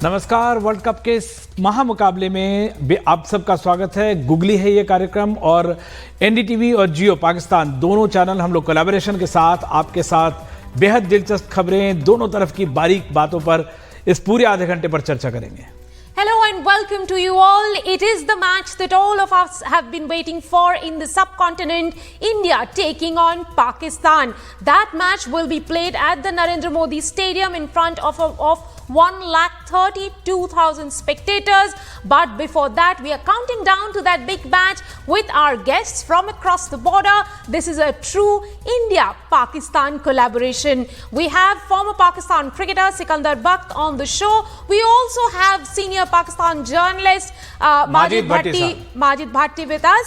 नमस्कार। World cup के इस महामुकाबले में आप सबका स्वागत है। गुगली है ये कार्यक्रम और एनडीटीवी और जियो पाकिस्तान दोनों चैनल हम लोग कोलैबोरेशन के साथ आपके साथ बेहद दिलचस्प खबरें, दोनों तरफ की बारीक बातों पर इस पूरे आधे घंटे पर चर्चा करेंगे। Hello and welcome to you all. It is the match that all of us have been waiting for in the subcontinent. India taking on Pakistan. That match will be played at the Narendra Modi Stadium in front of 1,32,000 spectators. But before that, we are counting down to that big match with our guests from across the border. This is a true India-Pakistan collaboration. We have former Pakistan cricketer Sikandar Bakht on the show. We also have senior Pakistan journalist Majid Bhatti with us.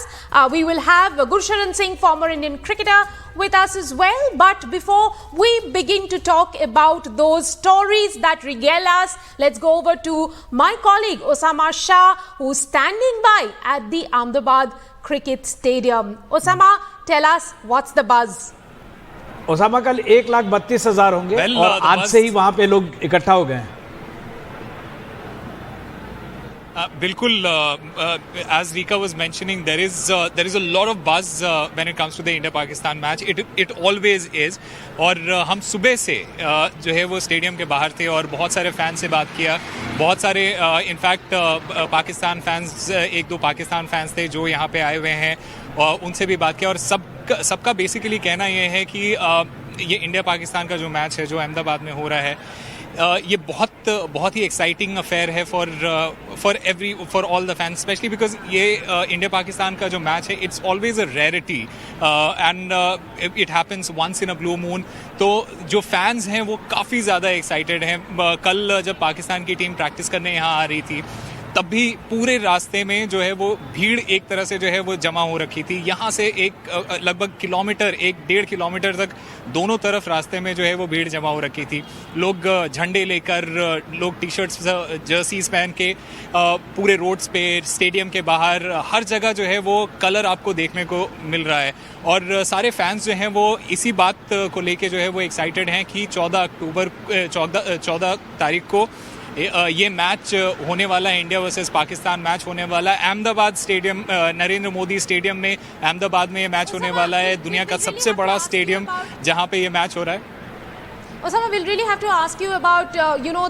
We will have Gursharan Singh, former Indian cricketer, with us as well. But before we begin to talk about those stories that regale us, let's go over to my colleague Osama Shah, who's standing by at the Ahmedabad Cricket Stadium. Osama, tell us what's the buzz? Osama, कल 1,32,000 होंगे और आज से ही वहां पे लोग इकट्ठा हो गए हैं। बिल्कुल, as Rika was mentioning, there is a lot of buzz when it comes to the India-Pakistan match. It always is. और हम सुबह से जो है वो स्टेडियम के बाहर थे और बहुत सारे फैन से बात किया। बहुत सारे इनफैक्ट पाकिस्तान फैंस, एक दो पाकिस्तान फैंस थे जो यहाँ पे आए हुए हैं और उनसे भी बात किया। और सबका बेसिकली कहना ये है कि ये इंडिया पाकिस्तान का जो मैच है जो अहमदाबाद में हो रहा है, ये बहुत ही एक्साइटिंग अफेयर है for all the fans, specially because ये इंडिया पाकिस्तान का जो मैच है it's always a rarity and it happens once in a blue moon. तो जो फैंस हैं वो काफ़ी ज़्यादा एक्साइटेड हैं। कल जब पाकिस्तान की टीम प्रैक्टिस करने यहाँ आ रही थी तब भी पूरे रास्ते में जो है वो भीड़ एक तरह से जो है वो जमा हो रखी थी। यहाँ से लगभग 1.5 किलोमीटर तक दोनों तरफ रास्ते में जो है वो भीड़ जमा हो रखी थी। लोग झंडे लेकर, लोग टी शर्ट्स, जर्सीज पहन के पूरे रोड्स पे, स्टेडियम के बाहर, हर जगह जो है वो कलर आपको देखने को मिल रहा है। और सारे फैंस जो हैं वो इसी बात को लेके जो है वो एक्साइटेड हैं कि 14 तारीख को ये मैच होने वाला है, इंडिया वर्सेस पाकिस्तान मैच होने वाला है अहमदाबाद स्टेडियम, नरेंद्र मोदी स्टेडियम में अहमदाबाद में ये मैच होने वाला है। दुनिया का सबसे बड़ा स्टेडियम जहां पे ये मैच हो रहा है। Osama, we'll really have to ask you about,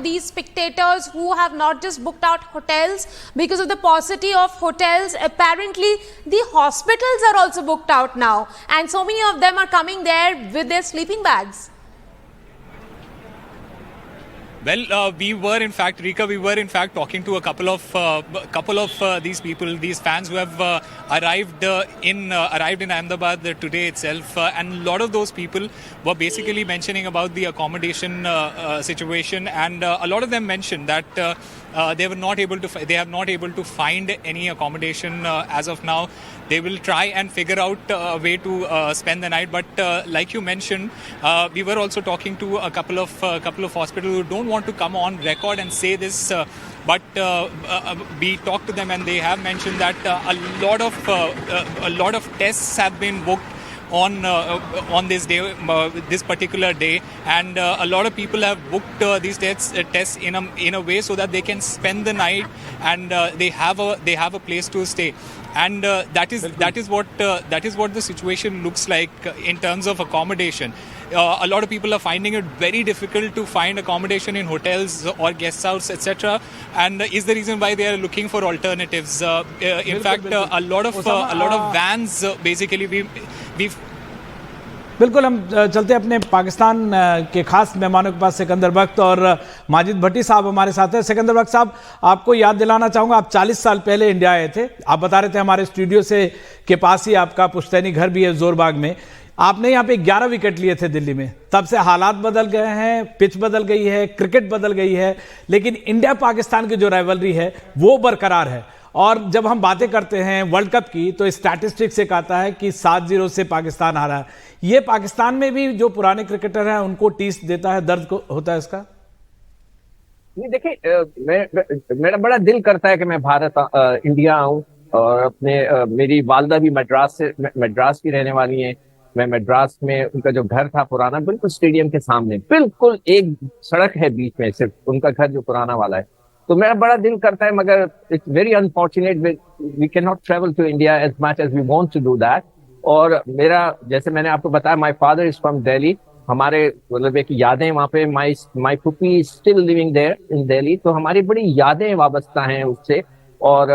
these spectators who have not just booked out hotels because of the paucity of hotels. Apparently, the hospitals are also booked out now, and so many of them are coming there with their sleeping bags. Well, we were in fact talking to a couple of these people, these fans who have arrived in Ahmedabad today itself, and a lot of those people were basically mentioning about the accommodation situation, and a lot of them mentioned that they have not able to find any accommodation as of now. They will try and figure out a way to spend the night. But like you mentioned, we were also talking to a couple of hospitals who don't want to come on record and say this, but we talked to them and they have mentioned that a lot of tests have been booked on this day, this particular day, and a lot of people have booked these tests in a way so that they can spend the night and they have a place to stay. And that is what the situation looks like in terms of accommodation. A lot of people are finding it very difficult to find accommodation in hotels or guest house, etc. And is the reason why they are looking for alternatives. In fact, a lot of vans basically we've बिल्कुल। हम चलते अपने पाकिस्तान के खास मेहमानों के पास। सिकंदर बख्त और माजिद भट्टी साहब हमारे साथ हैं। सिकंदर बख्त साहब, आपको याद दिलाना चाहूँगा, आप 40 साल पहले इंडिया आए थे। आप बता रहे थे हमारे स्टूडियो के पास ही आपका पुश्तैनी घर भी है जोरबाग में। आपने यहाँ पे 11 विकेट लिए थे दिल्ली में। तब से हालात बदल गए हैं, पिच बदल गई है, क्रिकेट बदल गई है, लेकिन इंडिया पाकिस्तान की जो राइवलरी है वो बरकरार है। और जब हम बातें करते हैं वर्ल्ड कप की तो स्टैटिस्टिक्स से कहता है कि 7-0 से पाकिस्तान हारा है। ये पाकिस्तान में भी जो पुराने क्रिकेटर हैं उनको टीस देता है, दर्द होता है इसका? नहीं, देखिए, मेरा बड़ा दिल करता है कि मैं इंडिया आऊं और मेरी वालदा भी मद्रास की रहने वाली हैं। मैं मद्रास में उनका जो घर था पुराना, बिल्कुल स्टेडियम के सामने, बिल्कुल एक सड़क है बीच में, सिर्फ उनका घर जो पुराना वाला है। तो मेरा बड़ा दिल करता है, मगर it's very unfortunate we can not travel to India as much as we want to do that. और मेरा, जैसे मैंने आपको बताया, my father is from Delhi. हमारे मतलब एक यादें वहाँ पे, माय फूफी is still living there in Delhi, तो हमारी बड़ी यादें वाबस्ता हैं उससे और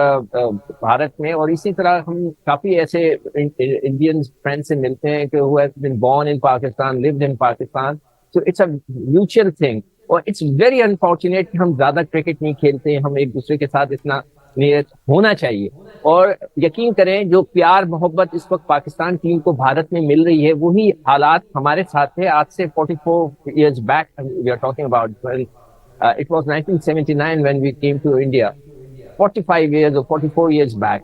भारत में। और इसी तरह हम काफी ऐसे इंडियन फ्रेंड्स से मिलते हैं कि who have been born in Pakistan, lived in Pakistan, so it's a mutual thing. और इट्स वेरी अनफॉर्चुनेट कि हम ज्यादा क्रिकेट नहीं खेलते हैं, हम एक दूसरे के साथ इतना नियत होना चाहिए। और यकीन करें, जो प्यार मोहब्बत इस वक्त पाकिस्तान टीम को भारत में मिल रही है, वही हालात हमारे साथ है आज से 44 years back we are talking about। Well, it was 1979 when we came to India, 45 years or 44 years back।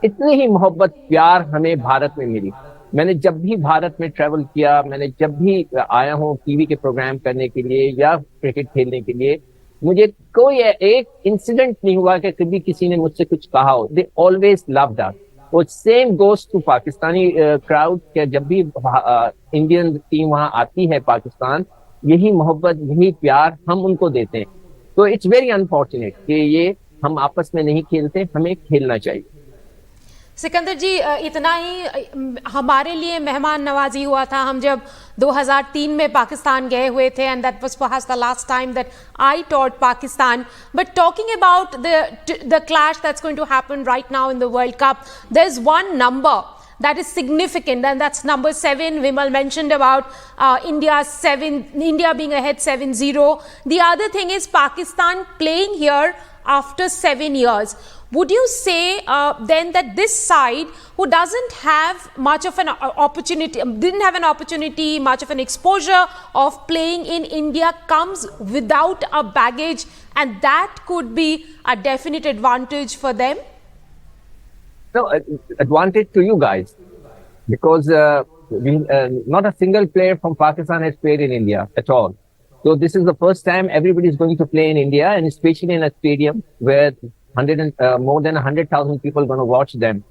इतनी ही मोहब्बत प्यार हमें भारत में मिली। मैंने जब भी भारत में ट्रेवल किया, मैंने जब भी आया हूँ टीवी के प्रोग्राम करने के लिए या क्रिकेट खेलने के लिए, मुझे कोई एक इंसिडेंट नहीं हुआ कि कभी किसी ने मुझसे कुछ कहा हो। They always loved us. और same goes to Pakistani crowd के जब भी इंडियन टीम वहां आती है पाकिस्तान, यही मोहब्बत यही प्यार हम उनको देते हैं। तो इट्स वेरी अनफॉर्चुनेट कि ये हम आपस में नहीं खेलते, हमें खेलना चाहिए। सिकंदर जी, इतना ही हमारे लिए मेहमान नवाजी हुआ था हम जब 2003 में पाकिस्तान गए हुए थे, and that was perhaps the last time that I टॉट Pakistan. But talking about the clash that's going to happen right now in the world cup, there is one number that is significant, and that's number 7. Vimal mentioned about India being ahead 7-0. The other thing is Pakistan playing here after 7 years. Would you say then that this side, who doesn't have much of an opportunity, didn't have an opportunity, much of an exposure of playing in India, comes without a baggage, and that could be a definite advantage for them? No, advantage to you guys, because not a single player from Pakistan has played in India at all. So this is the first time everybody is going to play in India, and especially in a stadium where more than 100,000 people are going to watch them.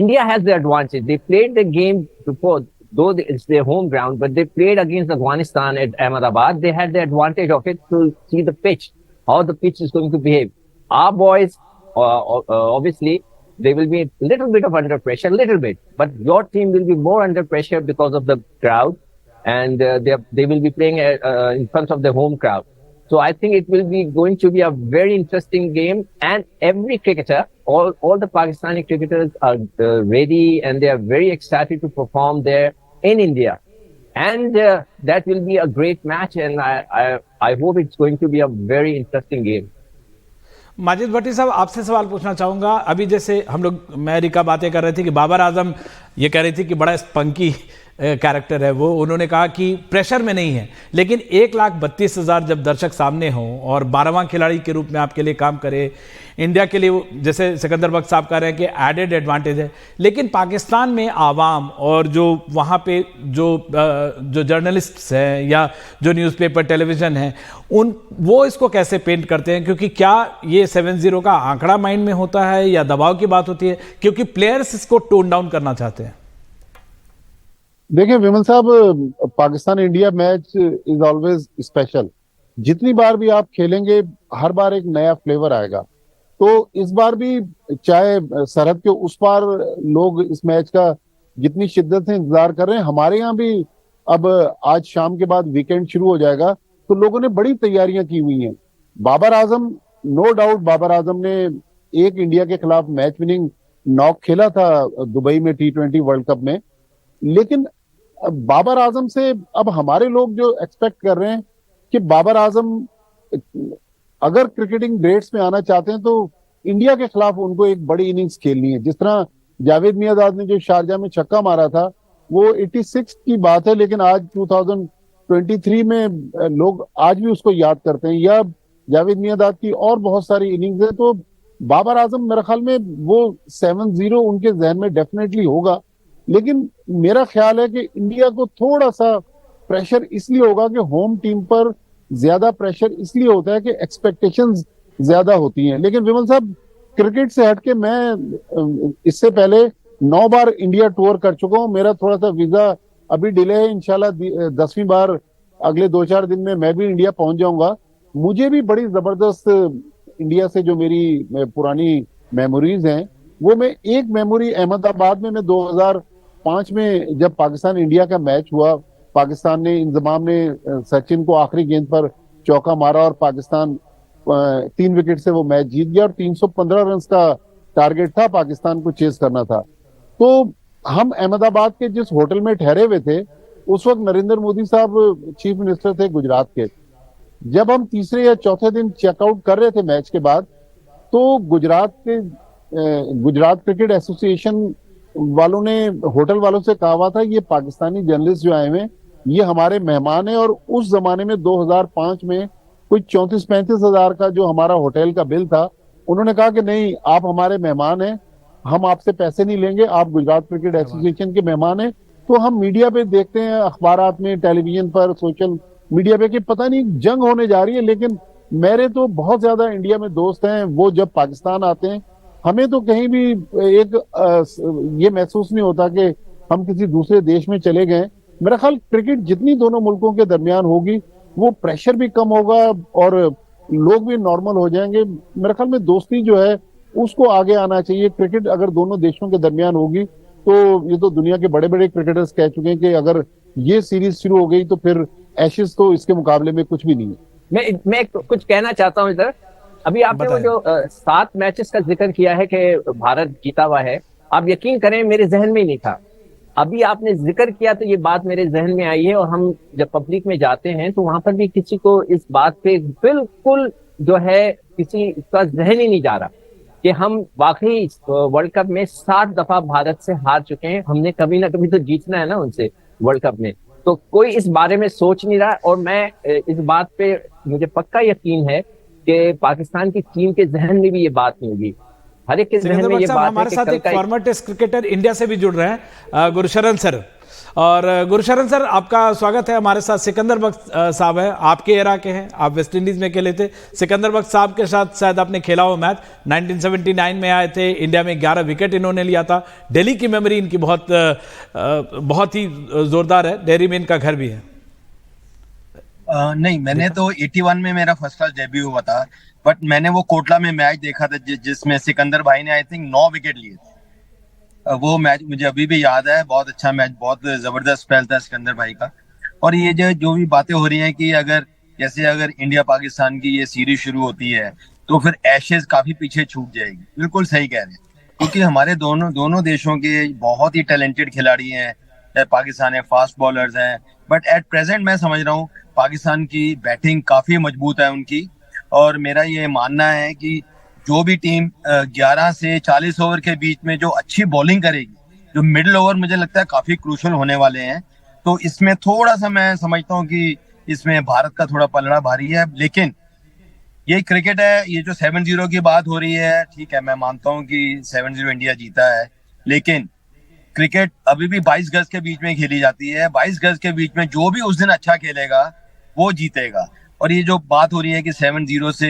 India has the advantage. They played the game before, though it's their home ground, but they played against Afghanistan at Ahmedabad. They had the advantage of it to see the pitch, how the pitch is going to behave. Our boys, obviously, they will be a little bit of under pressure, little bit, but your team will be more under pressure because of the crowd, and they will be playing in front of the home crowd. So I think it will be going to be a very interesting game, and every cricketer, all the Pakistani cricketers are ready, and they are very excited to perform there in India, and that will be a great match, and I hope it's going to be a very interesting game. Majid Bhatti साहब, आपसे सवाल पूछना चाहूँगा। अभी जैसे हम लोग, मैं रिका बातें कर रहे थे कि बाबर आजम ये कह रही थी कि बड़ा स्पंकी कैरेक्टर है वो, उन्होंने कहा कि प्रेशर में नहीं है, लेकिन 1,32,000 जब दर्शक सामने हों और 12वां खिलाड़ी के रूप में आपके लिए काम करे इंडिया के लिए, जैसे सिकंदर बख्श साहब कह रहे हैं कि एडेड एडवांटेज है, लेकिन पाकिस्तान में आवाम और जो वहाँ पे जो जर्नलिस्ट्स हैं या जो न्यूज़पेपर टेलीविज़न है, वो इसको कैसे पेंट करते हैं? क्योंकि क्या ये 7-0 का आंकड़ा माइंड में होता है या दबाव की बात होती है, क्योंकि प्लेयर्स इसको टोन डाउन करना चाहते हैं? देखिए विमल साहब, Pakistan India match is always special. जितनी बार भी आप खेलेंगे, हर बार एक नया फ्लेवर आएगा। तो इस बार भी चाहे सरहद के उस पार लोग इस मैच का जितनी शिद्दत से इंतजार कर रहे हैं, हमारे यहाँ भी अब आज शाम के बाद वीकेंड शुरू हो जाएगा, तो लोगों ने बड़ी तैयारियां की हुई हैं। बाबर आजम, नो डाउट बाबर आजम ने एक इंडिया के खिलाफ मैच विनिंग नॉक खेला था दुबई में T20 वर्ल्ड कप में, लेकिन बाबर आजम से अब हमारे लोग जो एक्सपेक्ट कर रहे हैं कि बाबर आजम अगर क्रिकेटिंग ग्रेड्स में आना चाहते हैं तो इंडिया के खिलाफ उनको एक बड़ी इनिंग्स खेलनी है। जिस तरह जावेद मियांदाद ने जो शारजा में छक्का मारा था, वो 86 की बात है, लेकिन आज 2023 में लोग आज भी उसको याद करते हैं। या जावेद मियांदाद की और बहुत सारी इनिंग्स है, तो बाबर आजम मेरे ख्याल में वो 7-0 उनके जहन में डेफिनेटली होगा। लेकिन मेरा ख्याल है कि इंडिया को थोड़ा सा प्रेशर इसलिए होगा कि होम टीम पर ज्यादा प्रेशर इसलिए होता है कि एक्सपेक्टेशंस ज्यादा होती हैं। लेकिन विमल साहब, क्रिकेट से हटके मैं इससे पहले 9 बार इंडिया टूर कर चुका हूं। मेरा थोड़ा सा वीजा अभी डिले है, इंशाल्लाह 10वीं बार अगले 2-4 दिन में मैं भी इंडिया पहुंच जाऊंगा। मुझे भी बड़ी जबरदस्त इंडिया से जो मेरी पुरानी मेमोरीज हैं, वो मैं एक मेमोरी अहमदाबाद में, मैं 2005 में जब पाकिस्तान इंडिया का मैच हुआ, पाकिस्तान ने, इंजमाम ने सचिन को आखिरी गेंद पर चौका मारा और पाकिस्तान 3 विकेट से वो मैच जीत गया और 315 रन का टारगेट था, पाकिस्तान को चेस करना था। तो हम अहमदाबाद के जिस होटल में ठहरे हुए थे, उस वक्त नरेंद्र मोदी साहब चीफ मिनिस्टर थे गुजरात के। जब हम तीसरे या चौथे दिन चेकआउट कर रहे थे मैच के बाद, तो गुजरात क्रिकेट एसोसिएशन वालों ने होटल वालों से कहा हुआ था, ये पाकिस्तानी जर्नलिस्ट जो आए हुए हैं, ये हमारे मेहमान हैं। और उस जमाने में 2005 में कोई 34-35 हजार का जो हमारा होटल का बिल था, उन्होंने कहा कि नहीं, आप हमारे मेहमान हैं, हम आपसे पैसे नहीं लेंगे, आप गुजरात क्रिकेट एसोसिएशन के मेहमान हैं। तो हम मीडिया पे देखते हैं, अखबारात में, टेलीविजन पर, सोशल मीडिया पे, कि पता नहीं जंग होने जा रही है। लेकिन मेरे तो बहुत ज्यादा इंडिया में दोस्त हैं, वो जब पाकिस्तान आते हैं, हमें तो कहीं भी ये महसूस नहीं होता कि हम किसी दूसरे देश में चले गए। मेरा ख्याल क्रिकेट जितनी दोनों मुल्कों के दरमियान होगी, वो प्रेशर भी कम होगा और लोग भी नॉर्मल हो जाएंगे। मेरे ख्याल में दोस्ती जो है उसको आगे आना चाहिए। क्रिकेट अगर दोनों देशों के दरमियान होगी, तो ये तो दुनिया के बड़े बड़े क्रिकेटर्स कह चुके हैं कि अगर ये सीरीज शुरू हो गई तो फिर एशेज तो इसके मुकाबले में कुछ भी नहीं है। मैं कुछ कहना चाहता हूँ इधर। अभी आपने वो जो 7 मैचेस का जिक्र किया है कि भारत जीता हुआ है, आप यकीन करें मेरे जहन में ही नहीं था। अभी आपने जिक्र किया तो ये बात मेरे जहन में आई है। और हम जब पब्लिक में जाते हैं तो वहां पर भी किसी को इस बात पे बिल्कुल जो है किसी का जहन ही नहीं जा रहा कि हम वाकई वर्ल्ड कप में 7 दफा भारत से हार चुके हैं। हमने कभी ना कभी तो जीतना है ना उनसे वर्ल्ड कप में। तो कोई इस बारे में सोच नहीं रहा। और मैं इस बात पे मुझे पक्का यकीन है कि पाकिस्तान की टीम के जहन में भी ये बात नहीं होगी। हर एक के जहन में ये बात है। हमारे साथ एक फॉर्मर टेस्ट क्रिकेटर इंडिया से भी जुड़ रहे हैं, गुरशरण सर। और गुरशरण सर, आपका स्वागत है हमारे साथ। सिकंदर बख्श साहब है, आपके एरा के हैं, आप वेस्ट इंडीज में खेले थे। सिकंदर बख्श साहब के साथ शायद आपने खेला हो मैच। 1979 में आए थे, इंडिया में 11 विकेट इन्होंने लिया था। दिल्ली की मेमोरी इनकी बहुत ही जोरदार है, डेयरी में इनका घर भी है। नहीं, मैंने तो 81 में मेरा फर्स्ट क्लास डेब्यू हुआ था, बट मैंने वो कोटला में मैच देखा था जिसमें सिकंदर भाई ने आई थिंक 9 विकेट लिए थे। वो मैच मुझे अभी भी याद है। बहुत अच्छा मैच, बहुत जबरदस्त स्पेल था सिकंदर भाई का। और ये जो भी बातें हो रही हैं कि अगर इंडिया पाकिस्तान की ये सीरीज शुरू होती है तो फिर एशेज काफी पीछे छूट जाएगी। बिल्कुल सही कह रहे हैं, क्योंकि हमारे दोनों देशों के बहुत ही टैलेंटेड खिलाड़ी हैं। पाकिस्तान है, फास्ट बॉलर्स हैं, बट एट प्रेजेंट मैं समझ रहा हूँ पाकिस्तान की बैटिंग काफी मजबूत है उनकी। और मेरा ये मानना है कि जो भी टीम 11 से 40 ओवर के बीच में जो अच्छी बॉलिंग करेगी, जो मिडिल ओवर मुझे लगता है काफी क्रूशल होने वाले हैं, तो इसमें थोड़ा सा मैं समझता हूँ कि इसमें भारत का थोड़ा पलड़ा भारी है। लेकिन ये क्रिकेट है, ये जो 7-0 की बात हो रही है, ठीक है, मैं मानता हूँ कि 7-0 इंडिया जीता है, लेकिन क्रिकेट अभी भी 22 गज के बीच में खेली जाती है। 22 गज के बीच में जो भी उस दिन अच्छा खेलेगा वो जीतेगा। और ये जो बात हो रही है कि 7-0 से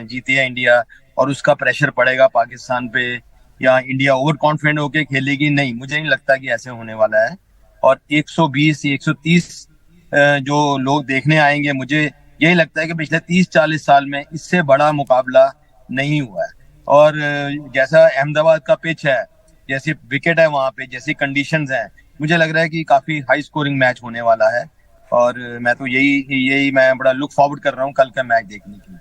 जीती है इंडिया और उसका प्रेशर पड़ेगा पाकिस्तान पे, या इंडिया ओवर कॉन्फिडेंट होके खेलेगी, नहीं, मुझे नहीं लगता कि ऐसे होने वाला है। और 120 130 जो लोग देखने आएंगे, मुझे यही लगता है कि पिछले 30-40 साल में इससे बड़ा मुकाबला नहीं हुआ है। और जैसा अहमदाबाद का पिच है, जैसी विकेट है वहां पे, जैसी कंडीशंस हैं, मुझे लग रहा है कि काफी हाई स्कोरिंग मैच होने वाला है। और मैं तो मैं बड़ा लुक फॉरवर्ड कर रहा हूँ कल का मैच देखने के लिए।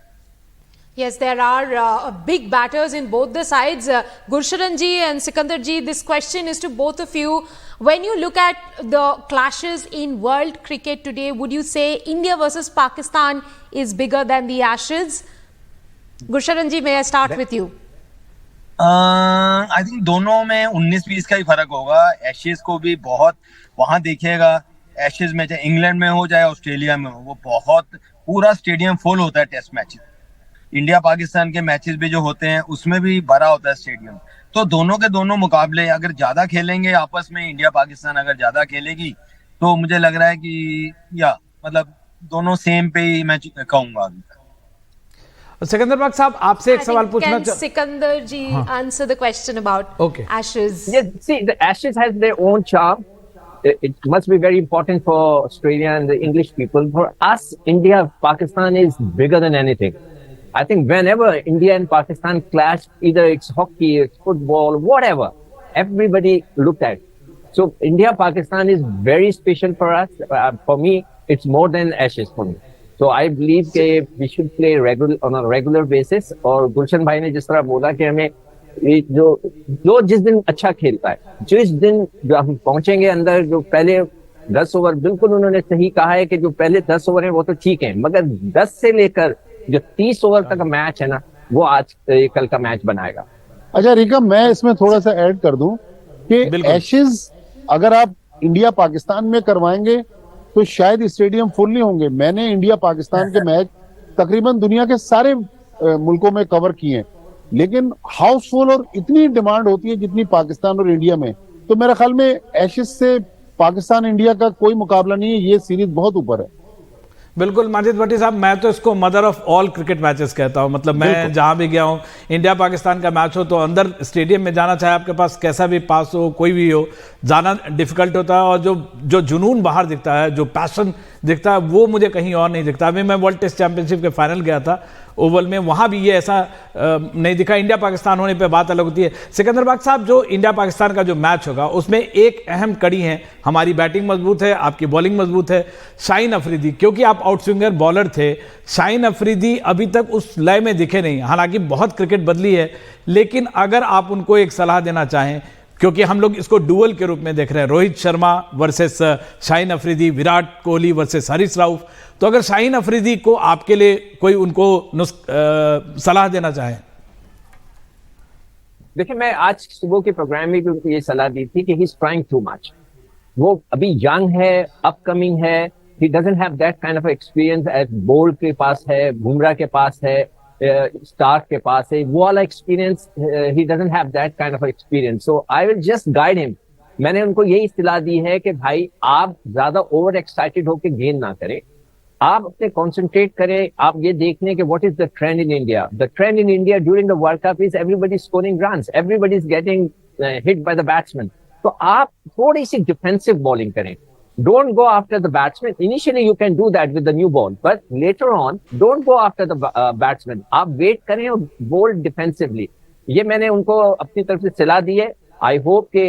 Yes, there are big batters in both the sides. Gursharan ji and Sikandar ji, this question is to both of you. When you look at the clashes in world cricket today, would you say India versus Pakistan is bigger than the Ashes? Gursharan ji, may I start with you? I think दोनों में 19-20 का ही फर्क होगा। Ashes को भी बहुत वहां देखिएगा, एशेज में चाहे इंग्लैंड में हो चाहे ऑस्ट्रेलिया में हो, वो बहुत पूरा स्टेडियम फुल होता है टेस्ट मैचेस। इंडिया पाकिस्तान के मैचेस भी जो होते हैं उसमें भी भरा होता है स्टेडियम। तो दोनों के दोनों मुकाबले अगर ज्यादा खेलेंगे आपस में, इंडिया पाकिस्तान अगर ज्यादा खेलेगी, तो मुझे लग रहा है कि दोनों सेम पे ही मैं कहूंगा। सिकंदर बख्श साहब, आपसे एक सवाल पूछना सिकंदर जी answer the question about Ashes? Yes, see, the Ashes has their own charm. It must be very important for Australia and the English people. For us, India, Pakistan is bigger than anything. I think whenever India and Pakistan clash, either it's hockey, it's football, whatever, everybody looked at. So India-Pakistan is very special for us. For me, it's more than Ashes for me. So I believe that we should play on a regular basis. और गुलशन भाई ने जिस तरह बोला कि हमें जो जिस दिन अच्छा खेलता है, जिस दिन हम पहुंचेंगे अंदर, जो पहले 10 ओवर, बिल्कुल उन्होंने सही कहा है कि जो पहले 10 ओवर है वो तो ठीक है, मगर 10 से लेकर जो 30 ओवर तक मैच है ना, वो आज कल का मैच बनाएगा। अच्छा रिका, मैं इसमें थोड़ा सा ऐड कर दूं कि एशेज अगर आप इंडिया पाकिस्तान में करवाएंगे तो शायद स्टेडियम फुल नहीं होंगे। मैंने इंडिया पाकिस्तान के मैच तकरीबन दुनिया के सारे मुल्कों में कवर किए हैं, लेकिन हाउसफुल और इतनी डिमांड होती है जितनी पाकिस्तान और इंडिया में, तो मेरे ख्याल में एशेज से पाकिस्तान इंडिया का कोई मुकाबला नहीं है। ये सीरीज बहुत ऊपर है। बिल्कुल माजिद भट्टी साहब, मैं तो इसको mother of all cricket matches कहता हूं। मतलब मैं जहां भी गया हूं, इंडिया पाकिस्तान का मैच हो तो अंदर स्टेडियम में जाना, चाहे आपके पास कैसा भी पास हो, कोई भी हो, जाना डिफिकल्ट होता है। और जो जुनून बाहर दिखता है, जो पैशन दिखता है, वो मुझे कहीं और नहीं दिखता। अभी मैं वर्ल्ड टेस्ट चैंपियनशिप के फाइनल गया था ओवल में, वहां भी ये ऐसा नहीं दिखा। इंडिया पाकिस्तान होने पे बात अलग होती है। सिकंदर बाग साहब, जो इंडिया पाकिस्तान का जो मैच होगा उसमें एक अहम कड़ी है, हमारी बैटिंग मजबूत है, आपकी बॉलिंग मजबूत है। शाहीन अफरीदी, क्योंकि आप आउटस्विंगर बॉलर थे, शाहीन अफरीदी अभी तक उस लय में दिखे नहीं। हालांकि बहुत क्रिकेट बदली है, लेकिन अगर आप उनको एक सलाह देना चाहें, क्योंकि हम लोग इसको डुअल के रूप में देख रहे हैं, रोहित शर्मा वर्सेस शाहीन अफरीदी, विराट कोहली वर्सेस हारिस राउफ, तो अगर शाहीन अफरीदी को आपके लिए कोई उनको सलाह देना चाहे। देखिए, मैं आज सुबह के प्रोग्राम में भी उनको ये सलाह दी थी कि he is trying too much. वो अभी यंग है, अपकमिंग है, he doesn't have that kind of experience as Boult के पास है, बुमराह के पास है, स्टार्क के पास है, वो वाला experience he doesn't have that kind of experience. So I will just guide him. मैंने उनको यही सलाह दी है कि भाई आप ज्यादा ओवर एक्साइटेड होकर गेंद ना करें, आप अपने कॉन्सेंट्रेट करें। आप ये देखने के what is the trend in India. The trend in India during the world cup is everybody scoring runs, everybody is getting hit by the batsman. तो आप थोड़ी सी डिफेंसिव बॉलिंग करें। Don't go after the batsman. Initially, you can do that with the new ball, but later on, don't go after the batsman. आप wait करें और bowl defensively. ये मैंने उनको अपनी तरफ से सलाह दी है। I hope कि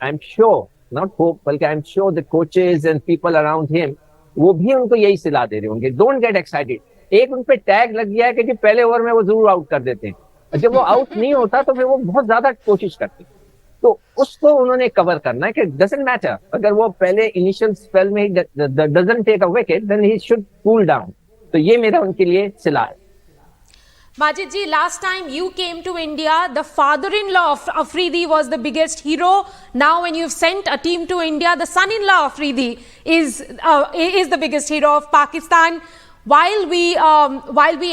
I'm sure, not hope, बल्कि I'm sure the coaches and people around him वो भी उनको यही सलाह दे रहे होंगे। Don't get excited. एक उन पे टैग लग गया है कि पहले ओवर में वो जरूर आउट कर देते हैं। जब वो आउट नहीं होता तो फिर वो बहुत ज्यादा कोशिश करते हैं। तो उसको उन्होंने कवर करना है कि डजंट मैटर, अगर वो पहले इनिशियल स्पेल में he doesn't take a wicket, then he should cool down. तो ये मेरा उनके लिए सलाह है। Majid ji, last time you came to India, the father-in-law of Afridi was the biggest hero. Now when you've sent a team to India, the son-in-law of Afridi is the biggest hero of Pakistan. While we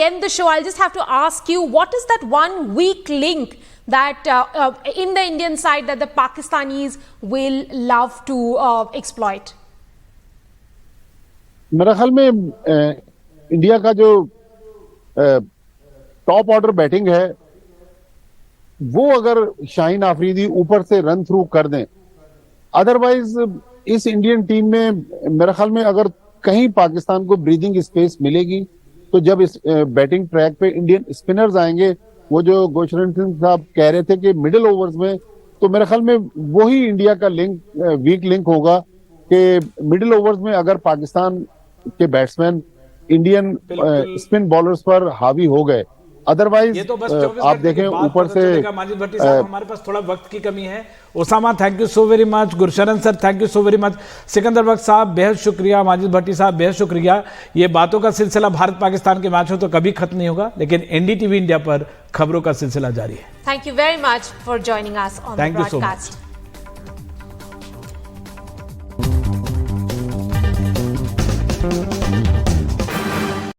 end the show, I'll just have to ask you, what is that one weak link that in the Indian side that the Pakistanis will love to exploit? मेरा ख्याल में India का जो top order batting है, वो अगर शाहीन अफरीदी ऊपर से रन थ्रू कर दें, अदरवाइज इस इंडियन टीम में मेरे ख्याल में अगर कहीं पाकिस्तान को ब्रीदिंग स्पेस मिलेगी तो जब इस बैटिंग ट्रैक पे इंडियन स्पिनर्स आएंगे। वो जो गुरशरण सिंह साहब कह रहे थे कि मिडिल ओवर्स में, तो मेरे ख्याल में वही इंडिया का वीक लिंक होगा कि मिडिल ओवर्स में अगर पाकिस्तान के बैट्समैन इंडियन स्पिन बॉलर्स पर हावी हो गए, अदरवाइज ये तो बस आप देखें ऊपर से। माजिद भट्टी साहब, हमारे पास थोड़ा वक्त की कमी है। Usama, thank you so very much. Gursharan sir, thank you so very much. Sikandar Bakhsh साहब, बेहद शुक्रिया। माजिद भट्टी साहब, बेहद शुक्रिया। ये बातों का सिलसिला भारत पाकिस्तान के मैच हो तो कभी खत्म नहीं होगा, लेकिन एनडीटीवी इंडिया पर खबरों का सिलसिला जारी है। Thank you very much for joining us on the broadcast. Thank you so much.